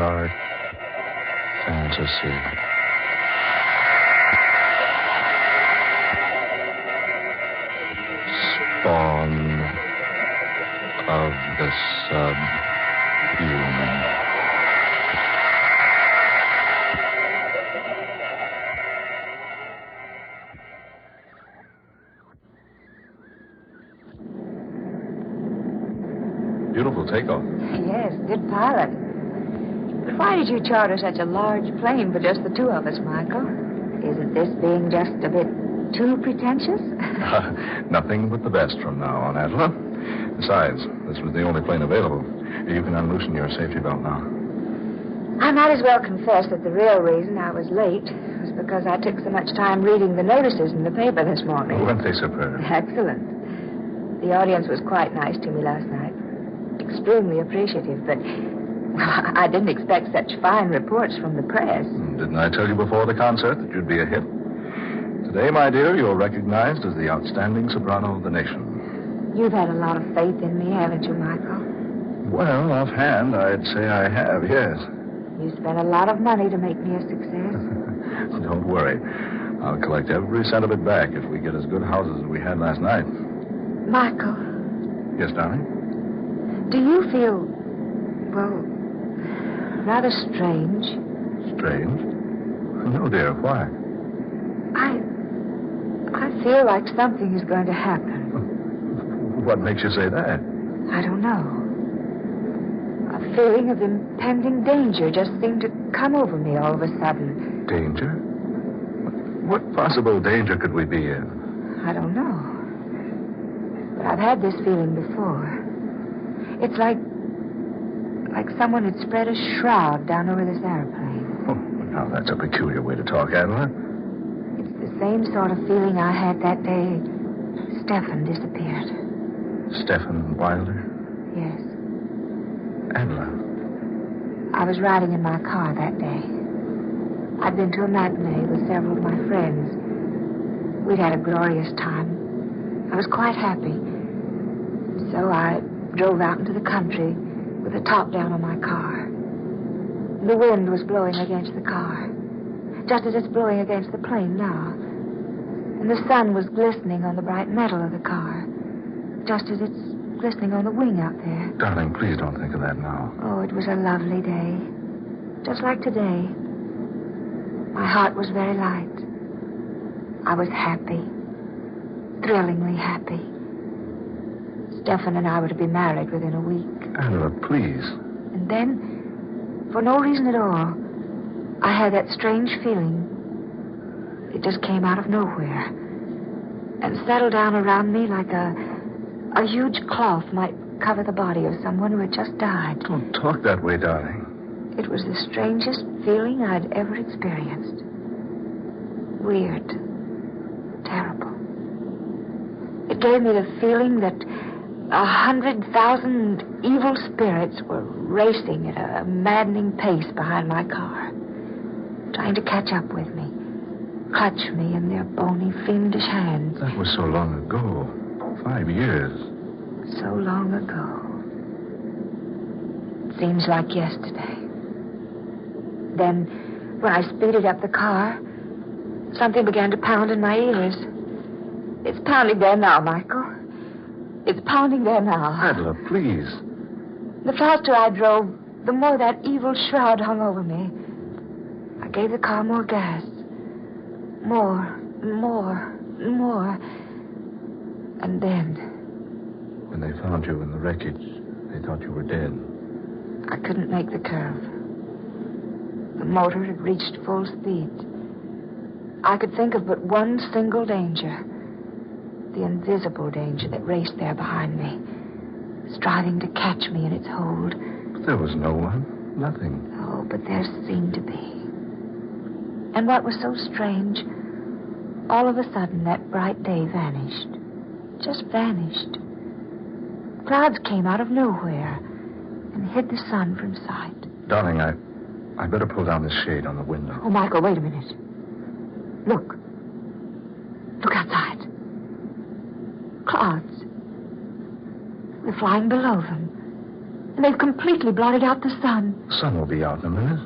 dark fantasy. Spawn of the subhuman. Beautiful takeoff. Yes, good pilot. But why did you charter such a large plane for just the two of us, Michael? Isn't this being just a bit too pretentious? Nothing but the best from now on, Angela. Besides, this was the only plane available. You can unloosen your safety belt now. I might as well confess that the real reason I was late was because I took so much time reading the notices in the paper this morning. Weren't they superb? Excellent. The audience was quite nice to me last night. Extremely appreciative, but I didn't expect such fine reports from the press. Didn't I tell you before the concert that you'd be a hit? Today, my dear, you're recognized as the outstanding soprano of the nation. You've had a lot of faith in me, haven't you, Michael? Well, offhand, I'd say I have, yes. You spent a lot of money to make me a success. Don't worry. I'll collect every cent of it back if we get as good houses as we had last night. Michael. Yes, darling? Do you feel, well, rather strange? Strange? No, dear. Why? I feel like something is going to happen. What makes you say that? I don't know. A feeling of impending danger just seemed to come over me all of a sudden. Danger? What possible danger could we be in? I don't know. But I've had this feeling before. It's like someone had spread a shroud down over this airplane. Oh, now that's a peculiar way to talk, Angela. It's the same sort of feeling I had that day Stephen disappeared. Stephen Wilder? Yes. Angela. I was riding in my car that day. I'd been to a matinee with several of my friends. We'd had a glorious time. I was quite happy. So I drove out into the country with the top down on my car. The wind was blowing against the car, just as it's blowing against the plane now. And the sun was glistening on the bright metal of the car, just as it's glistening on the wing out there. Darling, please don't think of that now. Oh, it was a lovely day. Just like today. My heart was very light. I was happy. Thrillingly happy. Stephen and I were to be married within a week. Angela, please. And then, for no reason at all, I had that strange feeling. It just came out of nowhere and settled down around me like a huge cloth might cover the body of someone who had just died. Don't talk that way, darling. It was the strangest feeling I'd ever experienced. Weird. Terrible. It gave me the feeling that 100,000 evil spirits were racing at a maddening pace behind my car, trying to catch up with me, clutch me in their bony, fiendish hands. That was so long ago. 5 years. So long ago. It seems like yesterday. Then, when I speeded up the car, something began to pound in my ears. It's pounding there now, Michael. It's pounding there now. Angela, please. The faster I drove, the more that evil shroud hung over me. I gave the car more gas. More. And then... When they found you in the wreckage, they thought you were dead. I couldn't make the curve. The motor had reached full speed. I could think of but one single danger. The invisible danger that raced there behind me, striving to catch me in its hold. But there was no one. Nothing. Oh, but there seemed to be. And what was so strange, all of a sudden that bright day vanished. Just vanished. Clouds came out of nowhere and hid the sun from sight. Darling, I better pull down this shade on the window. Oh, Michael, wait a minute. Look. Look outside. Clouds. We're flying below them. And they've completely blotted out the sun. The sun will be out in a minute.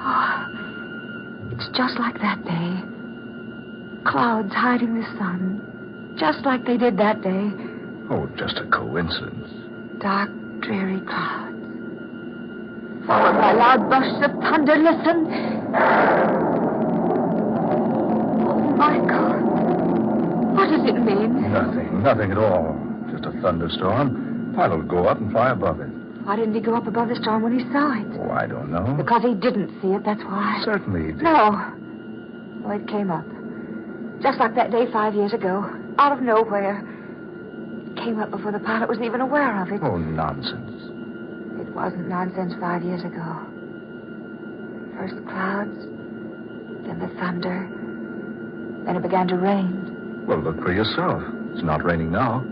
Oh, it's just like that day. Clouds hiding the sun. Just like they did that day. Oh, just a coincidence. Dark, dreary clouds. Followed by loud bursts of thunder. Listen. Oh, Michael. What does it mean? Nothing at all. Just a thunderstorm. Pilot will go up and fly above it. Why didn't he go up above the storm when he saw it? Oh, I don't know. Because he didn't see it, that's why. Certainly he did. No. Well, it came up. Just like that day 5 years ago. Out of nowhere. It came up before the pilot was even aware of it. Oh, nonsense. It wasn't nonsense 5 years ago. First the clouds, then the thunder, then it began to rain. Well, look for yourself. It's not raining now.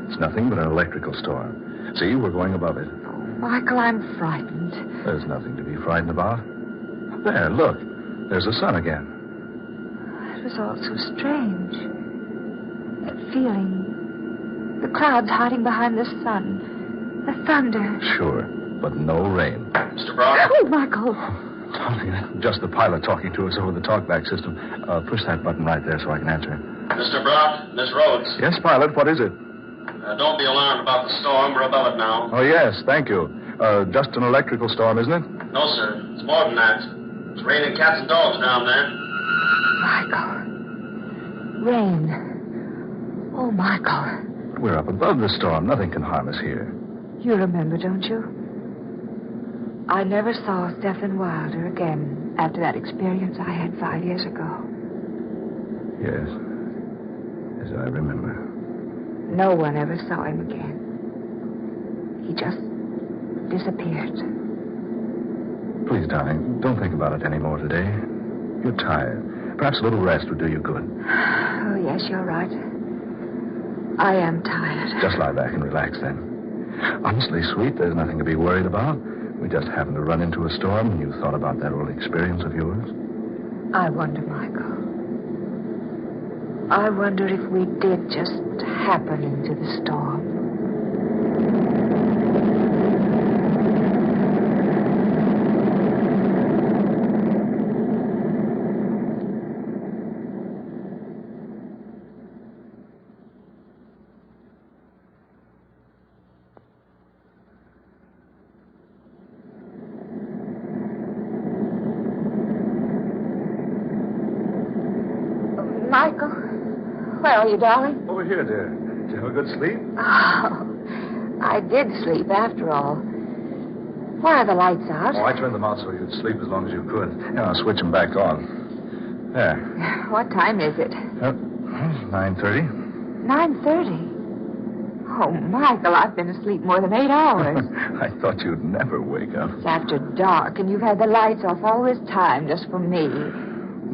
It's nothing but an electrical storm. See, we're going above it. Oh, Michael, I'm frightened. There's nothing to be frightened about. There, look. There's the sun again. It was all so strange. That feeling. The clouds hiding behind the sun. The thunder. Sure, but no rain. Mr. Brock? Oh, Michael. Darling, just the pilot talking to us over the talkback system. Push that button right there so I can answer. Mr. Brock, Miss Rhodes. Yes, pilot, what is it? Don't be alarmed about the storm. We're above it now. Oh, yes, thank you. Just an electrical storm, isn't it? No, sir. It's more than that. It's raining cats and dogs down there. Michael. Rain. Oh, Michael. We're up above the storm. Nothing can harm us here. You remember, don't you? I never saw Stephen Wilder again after that experience I had 5 years ago. Yes. Yes, I remember. No one ever saw him again. He just disappeared. Please, darling, don't think about it anymore today. You're tired. Perhaps a little rest would do you good. Oh, yes, you're right. I am tired. Just lie back and relax then. Honestly, sweet, there's nothing to be worried about. We just happened to run into a storm and you thought about that old experience of yours. I wonder, Michael. I wonder if we did just happen into the storm. Michael, where are you, darling? Over here, dear. Did you have a good sleep? Oh, I did sleep after all. Why are the lights out? Oh, I turned them out so you'd sleep as long as you could. Yeah, I'll switch them back on. There. What time is it? 9:30. 9:30. Oh, Michael, I've been asleep more than 8 hours. I thought you'd never wake up. It's after dark, and you've had the lights off all this time just for me.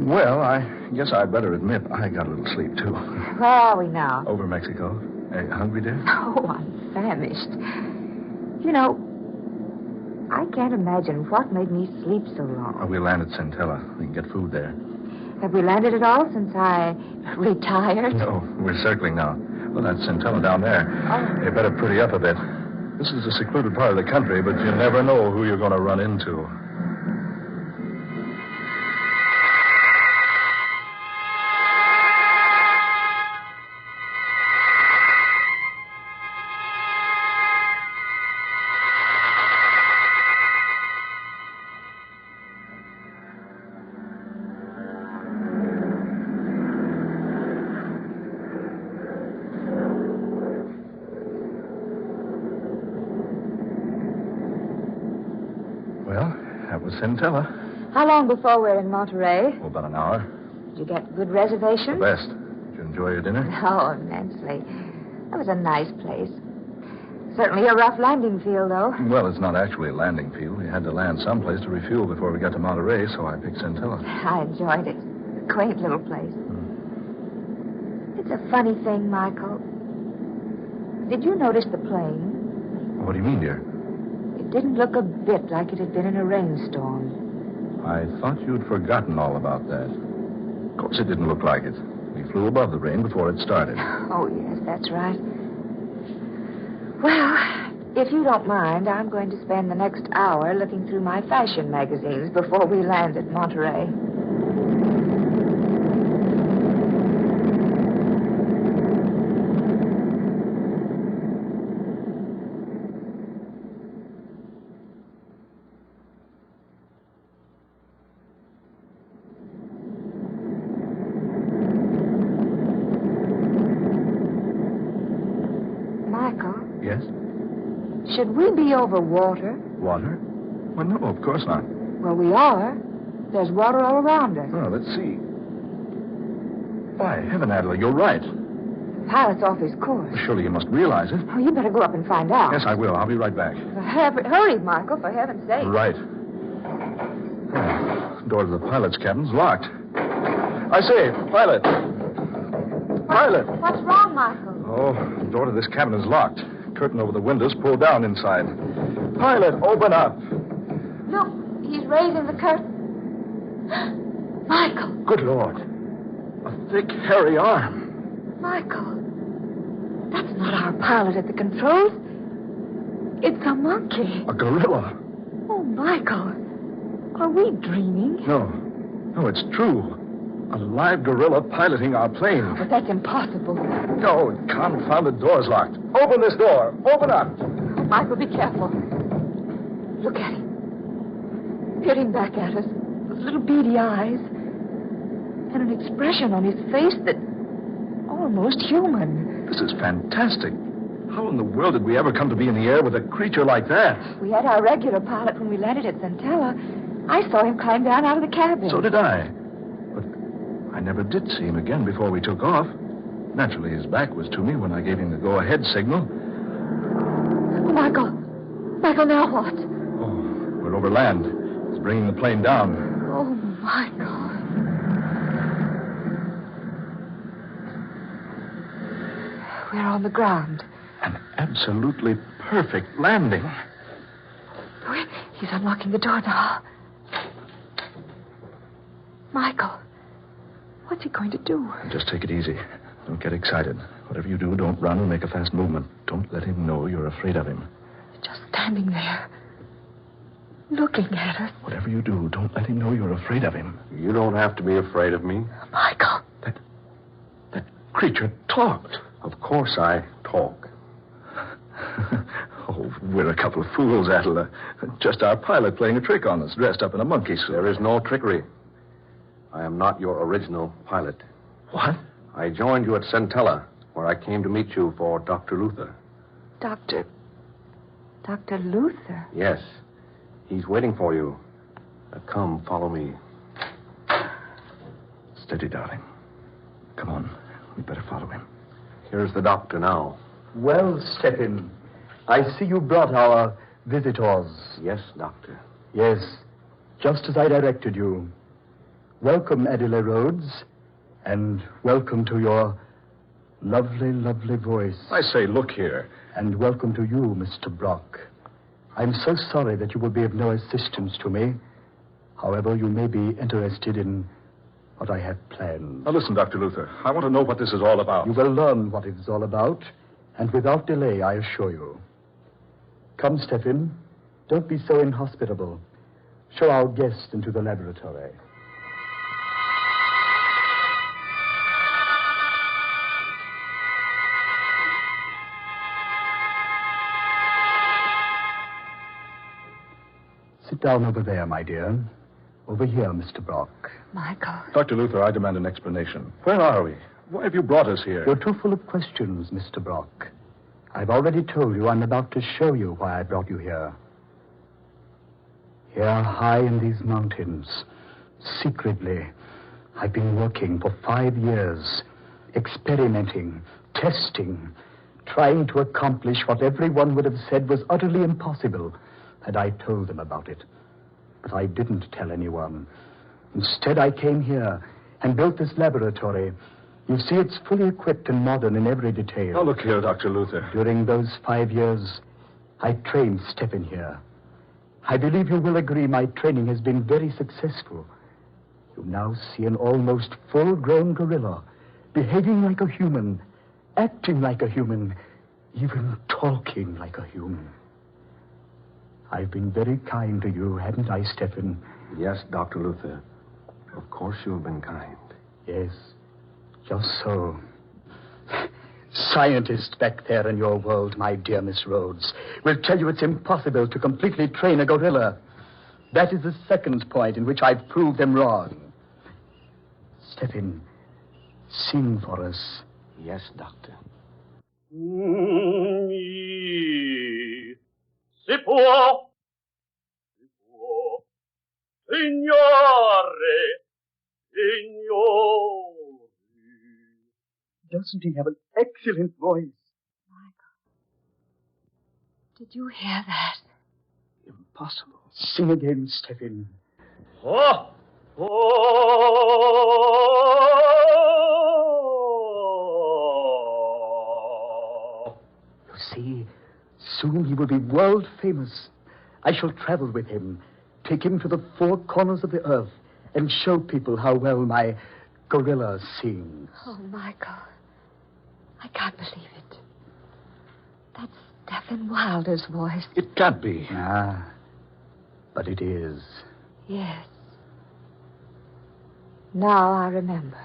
Well, I guess I'd better admit I got a little sleep, too. Where are we now? Over Mexico. Hey, hungry, dear? Oh, I'm famished. You know, I can't imagine what made me sleep so long. Oh, we land at Centella. We can get food there. Have we landed at all since I retired? No, we're circling now. Well, that's Centella down there. Oh. You better pretty up a bit. This is a secluded part of the country, but you never know who you're going to run into. That was Centella. How long before we're in Monterey? Oh, about an hour. Did you get good reservations? The best. Did you enjoy your dinner? Oh, immensely. That was a nice place. Certainly a rough landing field, though. Well, it's not actually a landing field. We had to land someplace to refuel before we got to Monterey, so I picked Centella. I enjoyed it. A quaint little place. It's a funny thing, Michael. Did you notice the plane? What do you mean, dear? It didn't look a bit like it had been in a rainstorm. I thought you'd forgotten all about that. Of course, it didn't look like it. We flew above the rain before it started. Oh, yes, that's right. Well, If you don't mind, I'm going to spend the next hour looking through my fashion magazines before we land at Monterey. Yes? Should we be over water? Water? Well, no, of course not. Well, we are. There's water all around us. Oh, let's see. Why, Heaven, Adela, you're right. The pilot's off his course. Well, surely you must realize it. Oh, you better go up and find out. Yes, I will. I'll be right back. Hurry, Michael, for heaven's sake. Right. Oh, the door to the pilot's cabin's locked. I say, pilot. Pilot. What's wrong, Michael? Oh, the door to this cabin is locked. Curtain over the windows pulled down inside. Pilot, open up. Look, he's raising the curtain. Michael. Good Lord. A thick, hairy arm. Michael. That's not our pilot at the controls. It's a monkey. A gorilla. Oh, Michael. Are we dreaming? No, it's true. A live gorilla piloting our plane. But that's impossible. No, confounded door's locked. Open this door. Open up. Oh, Michael, be careful. Look at him. Peering back at us. With little beady eyes. And an expression on his face that almost human. This is fantastic. How in the world did we ever come to be in the air with a creature like that? We had our regular pilot when we landed at Centella. I saw him climb down out of the cabin. So did I. But I never did see him again before we took off. Naturally, his back was to me when I gave him the go-ahead signal. Oh, Michael. Michael, now what? Oh, we're over land. It's bringing the plane down. Oh, Michael. We're on the ground. An absolutely perfect landing. Oh, he's unlocking the door now. Michael, what's he going to do? Just take it easy. Don't get excited. Whatever you do, don't run or make a fast movement. Don't let him know you're afraid of him. He's just standing there, looking at us. Whatever you do, don't let him know you're afraid of him. You don't have to be afraid of me. Michael. That creature talked. Of course I talk. Oh, we're a couple of fools, Adela. Just our pilot playing a trick on us, dressed up in a monkey suit. There is no trickery. I am not your original pilot. What? I joined you at Centella, where I came to meet you for Dr. Luther. Dr. Luther? Yes. He's waiting for you. Come, follow me. Steady, darling. Come on. We better follow him. Here's the doctor now. Well, Stephen, I see you brought our visitors. Yes, doctor. Yes, just as I directed you. Welcome, Adela Rhodes, and welcome to your lovely, lovely voice. I say, look here. And welcome to you, Mr. Brock. I'm so sorry that you will be of no assistance to me. However, you may be interested in what I have planned. Now, listen, Dr. Luther. I want to know what this is all about. You will learn what it's all about, and without delay, I assure you. Come, Stephen. Don't be so inhospitable. Show our guest into the laboratory. Sit down over there, my dear. Over here, Mr. Brock. Michael. Dr. Luther, I demand an explanation. Where are we? Why have you brought us here? You're too full of questions, Mr. Brock. I've already told you I'm about to show you why I brought you here. Here, high in these mountains, secretly, I've been working for 5 years, experimenting, testing, trying to accomplish what everyone would have said was utterly impossible had I told them about it. But I didn't tell anyone. Instead, I came here and built this laboratory. You see, it's fully equipped and modern in every detail. Now, look here, Dr. Luther. During those 5 years, I trained Stephen here. I believe you will agree my training has been very successful. You now see an almost full-grown gorilla, behaving like a human, acting like a human, even talking like a human. I've been very kind to you, haven't I, Stephen? Yes, Dr. Luther. Of course you've been kind. Yes, just so. Scientists back there in your world, my dear Miss Rhodes, will tell you it's impossible to completely train a gorilla. That is the second point in which I've proved them wrong. Stephen, sing for us. Yes, Doctor. Si può, signore, signori. Doesn't he have an excellent voice? Did you hear that? Impossible. Sing again, Stephen. Oh, oh. You see, soon he will be world famous. I shall travel with him, take him to the four corners of the earth, and show people how well my gorilla sings. Oh, Michael. I can't believe it. That's Stephen Wilder's voice. It can't be. Ah, but it is. Yes. Now I remember.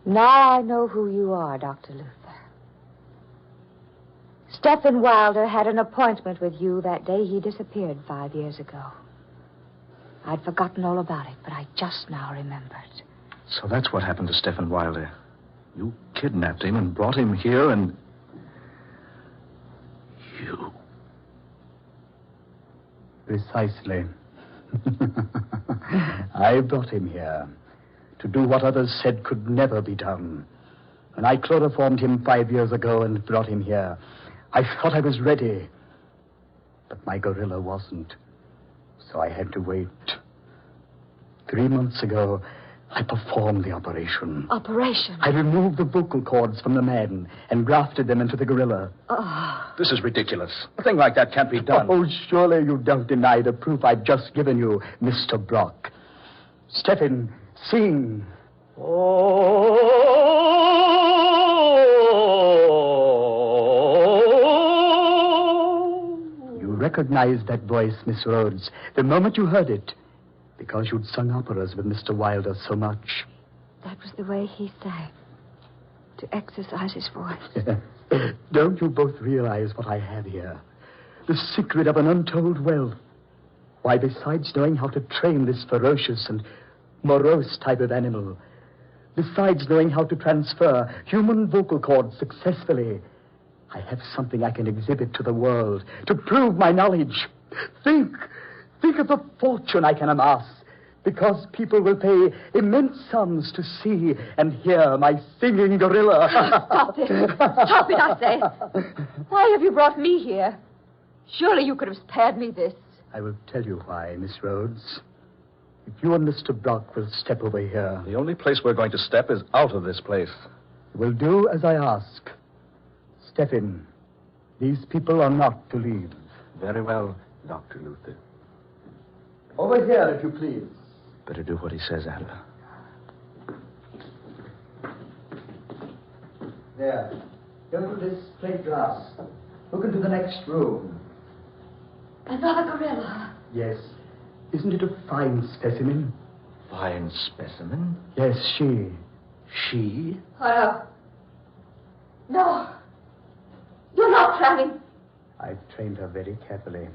Now I know who you are, Dr. Luther. Stephen Wilder had an appointment with you that day he disappeared 5 years ago. I'd forgotten all about it, but I just now remembered. So that's what happened to Stephen Wilder. You kidnapped him and brought him here and... You... Precisely. I brought him here to do what others said could never be done. When I chloroformed him 5 years ago and brought him here, I thought I was ready. But my gorilla wasn't. So I had to wait. 3 months ago, I performed the operation. Operation? I removed the vocal cords from the man and grafted them into the gorilla. Oh. This is ridiculous. A thing like that can't be done. Oh, surely you don't deny the proof I've just given you, Mr. Brock. Stephen, sing. You recognized that voice, Miss Rhodes, the moment you heard it, because you'd sung operas with Mr. Wilder so much. That was the way he sang, to exercise his voice. Don't you both realize what I have here? The secret of an untold wealth. Why, besides knowing how to train this ferocious and morose type of animal, besides knowing how to transfer human vocal cords successfully, I have something I can exhibit to the world to prove my knowledge. Think of the fortune I can amass, because people will pay immense sums to see and hear my singing gorilla. Stop it. Stop it, I say. Why have you brought me here? Surely you could have spared me this. I will tell you why, Miss Rhodes. If you and Mr. Brock will step over here, The only place we're going to step is out of this place. you will do as I ask. Stephen, these people are not to leave. Very well, Dr. Luther. Over here, if you please. Better do what he says, Adler. There. Go to this plate glass. Look into the next room. Another gorilla. Yes. Isn't it a fine specimen? Fine specimen. Yes, she. She? Oh, no. No. You're not planning. I've trained her very carefully.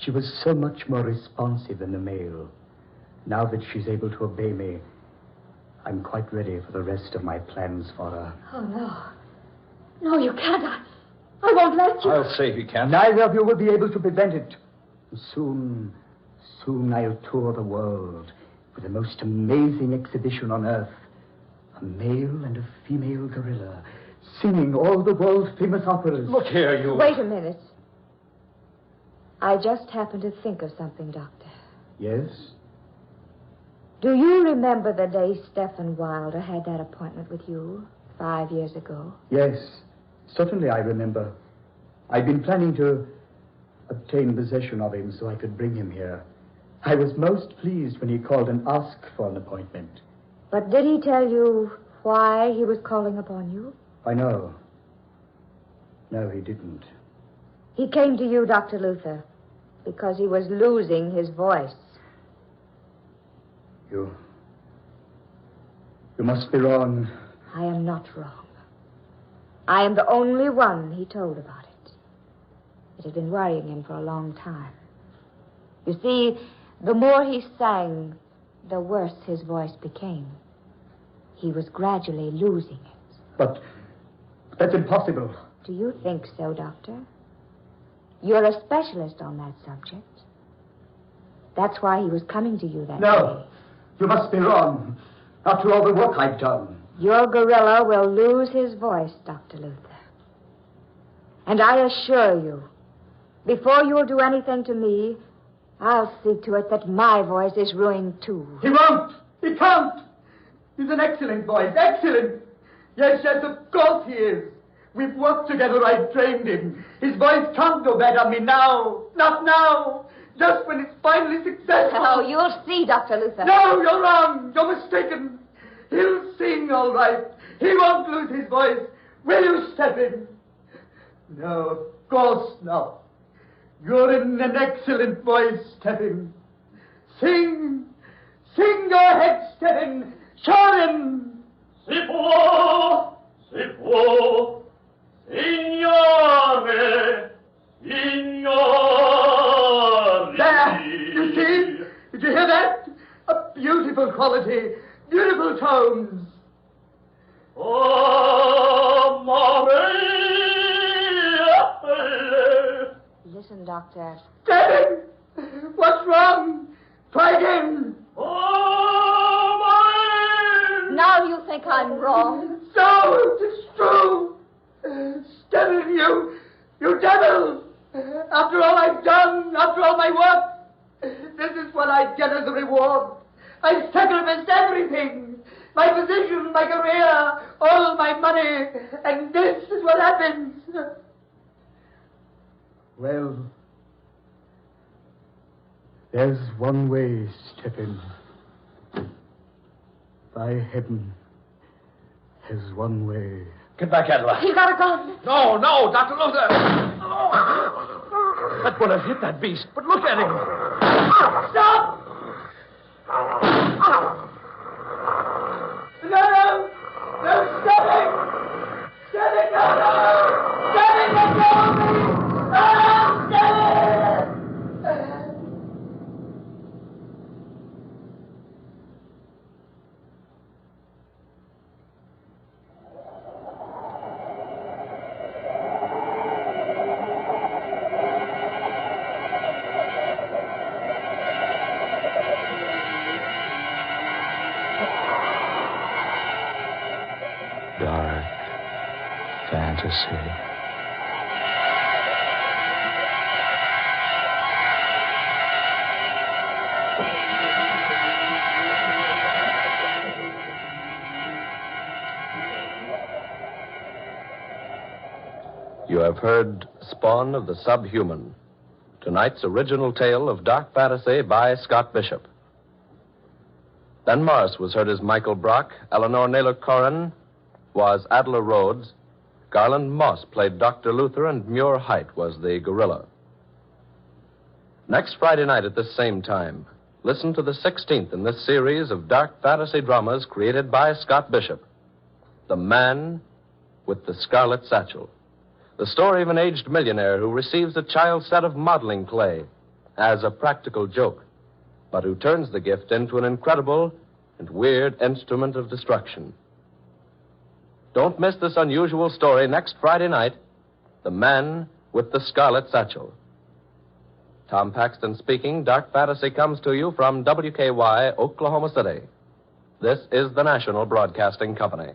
She was so much more responsive than the male. Now that she's able to obey me, I'm quite ready for the rest of my plans for her. Oh, no. No, you can't. I won't let you. I'll say he can. Neither of you will be able to prevent it. Soon I'll tour the world with the most amazing exhibition on earth. A male and a female gorilla singing all the world-famous operas. Look here, you... Wait a minute. I just happened to think of something, Doctor. Yes? Do you remember the day Stephen Wilder had that appointment with you 5 years ago? Yes, certainly I remember. I'd been planning to obtain possession of him so I could bring him here. I was most pleased when he called and asked for an appointment. But did he tell you why he was calling upon you? I know. No, he didn't. He came to you, Dr. Luther, because he was losing his voice. You must be wrong. I am not wrong. I am the only one he told about it. It had been worrying him for a long time. You see, the more he sang, the worse his voice became. He was gradually losing it. But that's impossible. Do you think so, Doctor? You're a specialist on that subject. That's why he was coming to you that No, day. you must be wrong. After all the work I've done. Your gorilla will lose his voice, Dr. Luther. And I assure you, before you'll do anything to me, I'll see to it that my voice is ruined, too. He won't. He can't. He's an excellent voice. Excellent. Yes, of course he is. We've worked together. I've trained him. His voice can't go bad on me now. Not now. Just when it's finally successful. Oh, you'll see, Dr. Luther. No, you're wrong. You're mistaken. He'll sing all right. He won't lose his voice. Will you step in? No, of course not. You're in an excellent voice, Stephen. Sing. Sing your head, Stephen. Show him. Si può, signore, signore. There, you see? Did you hear that? A beautiful quality, beautiful tones. Oh, Maria. Listen, Doctor. Stephen, what's wrong? Try again. Oh, Maria. Now you think I'm wrong. So, it's true. Stephen, you devil. After all I've done, after all my work, this is what I get as a reward. I've sacrificed everything. My position, my career, all my money, and this is what happens. Well, there's one way, Stephen. By heaven, there's one way. Get back, Adler. He got a gun. No, Dr. Luther. Oh. That would have hit that beast, but look at him. Stop! No, Stephen! Stephen, no! Stephen, let go of me! No, Stephen! Dark fantasy. You have heard Spawn of the Subhuman, tonight's original tale of dark fantasy by Scott Bishop. Dan Morris was heard as Michael Brock, Eleanor Naylor Corrin was Adler Rhodes, Garland Moss played Dr. Luther, and Muir Height was the gorilla. Next Friday night at this same time, listen to the 16th in this series of dark fantasy dramas created by Scott Bishop, The Man with the Scarlet Satchel. The story of an aged millionaire who receives a child's set of modeling clay as a practical joke, but who turns the gift into an incredible and weird instrument of destruction. Don't miss this unusual story next Friday night, The Man with the Scarlet Satchel. Tom Paxton speaking. Dark Fantasy comes to you from WKY, Oklahoma City. This is the National Broadcasting Company.